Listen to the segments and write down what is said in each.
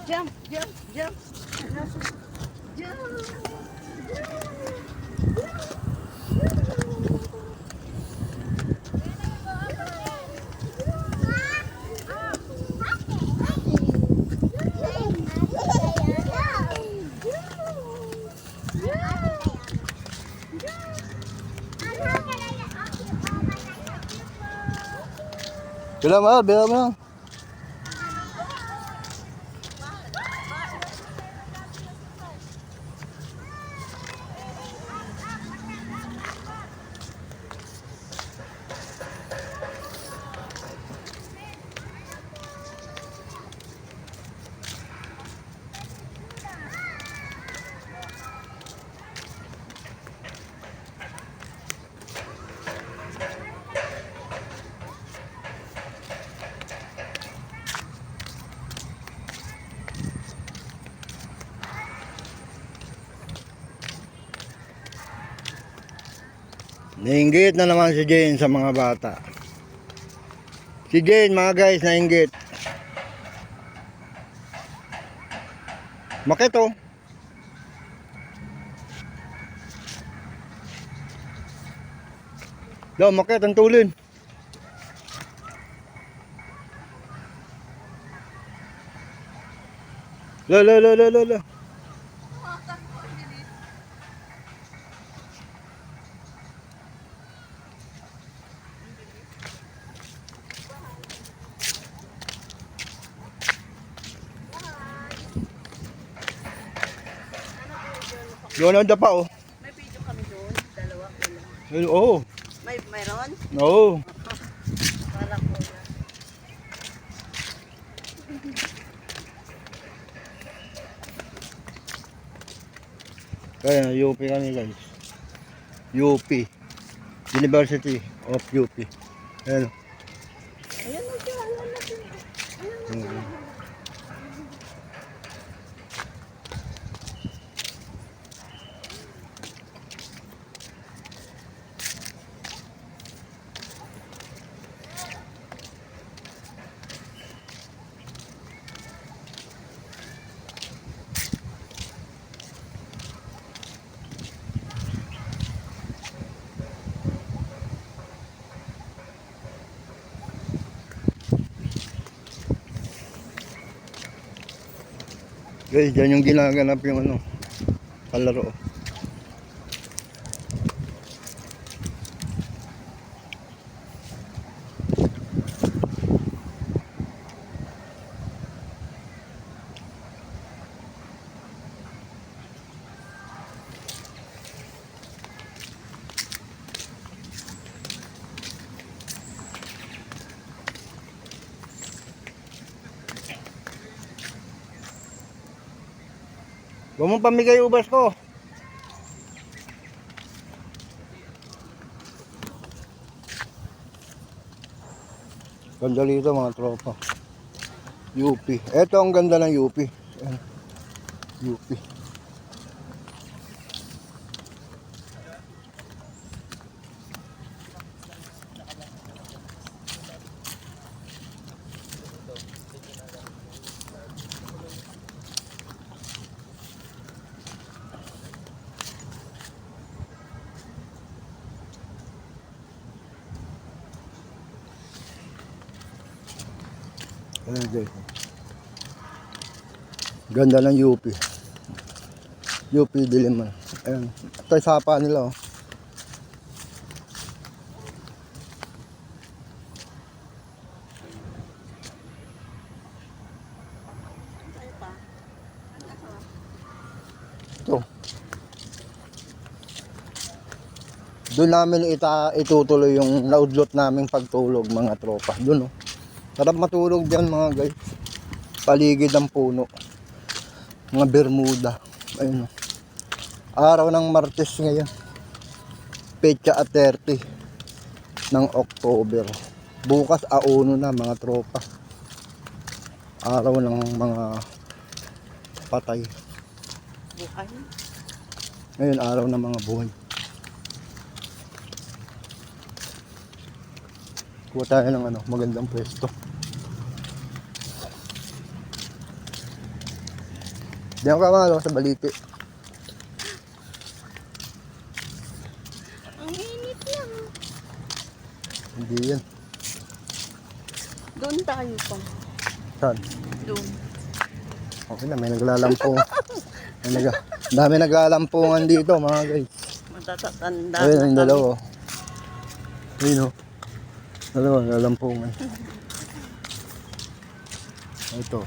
Jump, jump, jump. Jump. Bilang mo. Nainggit na naman si Jane sa mga bata. Si Jane, mga guys, nainggit. Bakit oh? Daw, makit ang tulin. La. Doon ang dapa oh. May video kami doon. Dalawa ko lang. Oo. Oh. Mayroon? Oo. Kala ko na. Kaya UP kami guys. UP. University of UP. Ayan. Ayan na siya. Ayan na siya. Ayan na siya. Guys, dyan yung ginaganap yung ano, palaro. Huwag mong pamigay ubas ko. Ganda dito mga tropa. UP. Ito ang ganda ng UP. Ayan. UP. Ayan guys. Ganda ng UP. UP Diliman. Ayan. Ito yung sapa nila oh. Ito. Doon namin itutuloy yung naudlot naming pagtulog mga tropa. Doon oh. Sarap matulog dyan mga guys. Paligid ng puno. Mga Bermuda. Ayun oh. Araw ng Martes ngayon. Petsa 30 ng October. Bukas A1 na mga tropa. Araw ng mga patay. Buhay. Ngayon araw ng mga buhay. Kuha tayo ng ano, magandang pwesto. Diyan ka malo sa baliti. Ang init lang. Hindi yan. Doon tayo pa. Saan? Doon. Okay na, may naglalampung. Dami naglalampungan dito mga guys. Matatatanda. Ayun, yung dalawa. Ayun o. Dalawa, naglalampungan. Ito.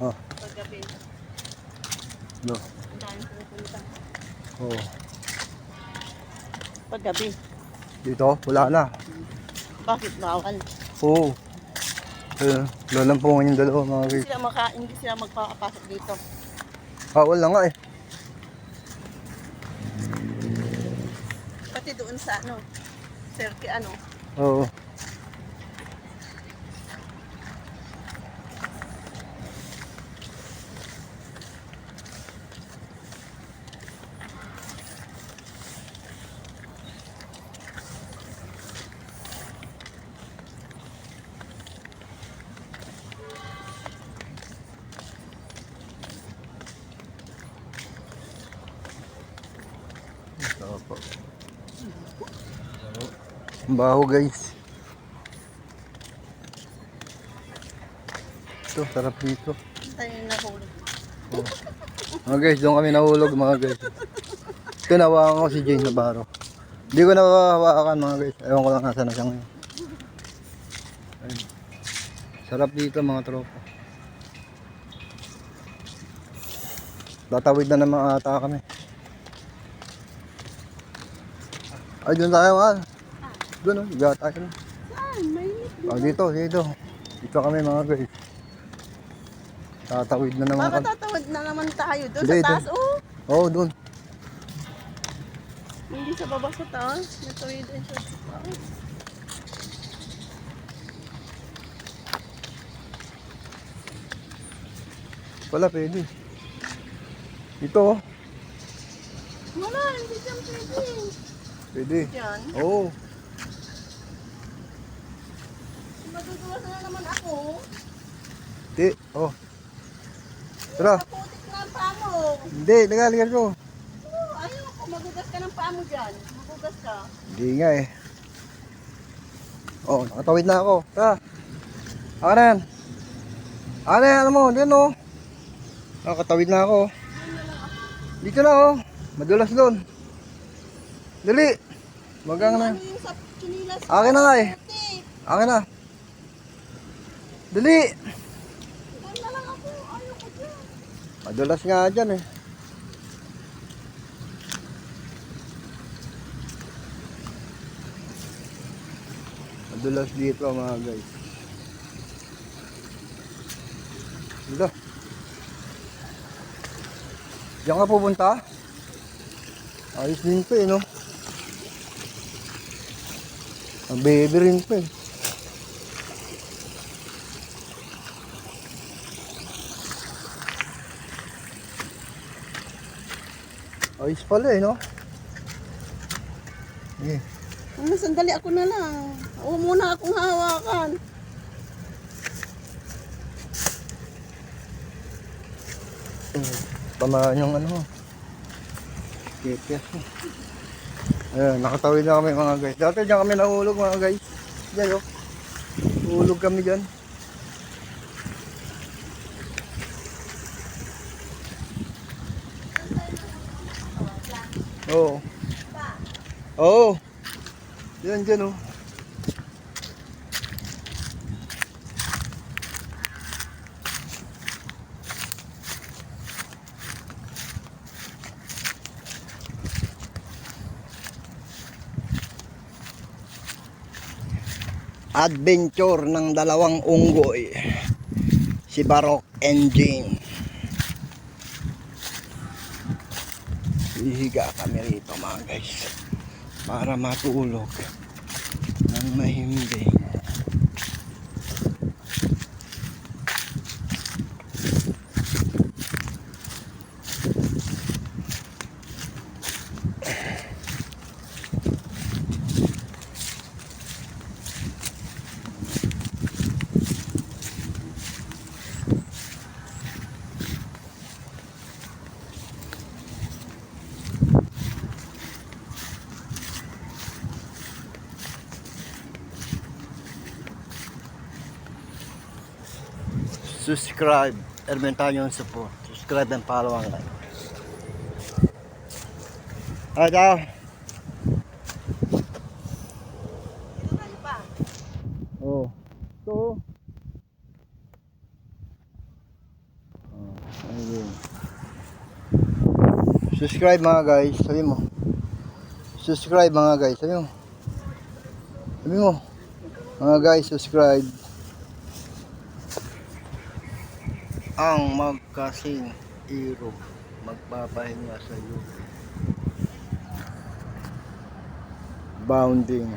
Oh, Paggabi. no. Ang dahil pupunta. Oh. Paggabi. Dito, wala na. Bakit bawal? Oo. Ayun, lalampungan yung dalawa mga guys. Hindi sila magpapasok dito. Bawal na nga eh. Pati doon sa ano. Cirque ano. Oo. Opo. Ang baho guys. Ito, sarap dito. Tayo yung nahulog. Mga guys, doon kami nahulog mga guys. Ito, nawakan ko si Jane Navarro. Hindi ko nawawakan mga guys. Ewan ko lang nasa na siya ngayon. Ayun. Sarap dito mga tropa. Tatawid na naman ata kami. Ay, doon tayo man. Doon o, higa tayo. Saan? Mainit. Oh, dito. Dito kami mga guys. Tatawid na naman Baka kami. tatawid na naman tayo doon Hindi, sa taas. Oh. Oo, doon. Hindi sa baba sa taas. Natawid din siya sa taas. Wala, pwede. Ito oh. Wala, hindi dyan pwede. Pwede. Diyan. Oo. Madudulas na naman ako. Hindi. Oh. Tara. Naputik na ang paa mo. Hindi, ligal ko. Oh, ayoko. Magugas ka ng paa mo dyan. Magugas ka. Hindi nga eh. Oh, nakatawid na ako. Tara. Ako na yan. Ako na yan, alam mo. Diyan oh. Nakatawid na ako. Dito na oh. Madulas doon. Dali. Magang na. Ano yung sa chinilas? Akin na nga eh. Putik. Akin na. Dali. Diyan na lang ako. Ayoko dyan. Madulas nga dyan eh. Madulas dito mga guys. Dito. Diyan ka pupunta? Ayos din pa eh no? Ang baby rin pa eh. Ayos pala eh no? Eh. Sandali ako na lang. Huwag muna akong hawakan. Tamaan yung ano. Kepes. Ayan, nakatawid na kami mga guys. Dati dyan kami nahulog mga guys. Diyan oh. Hulog kami dyan. Oo. Oo. Yan dyan oh. Adventure ng dalawang unggoy, si Barok and Jane. Hihiga kami rito mga guys para matulog. ng mahimbing. Subscribe, Ermentanyo support. Subscribe and follow ang like. Ada. Ito kayo pa. Oh. So. Ayun. Subscribe mga guys, sabi mo. Subscribe mga guys, sabi mo. Sabi mo. Mga guys, subscribe. Ang magkasing iro magpapahinga sa iyo. Bounding.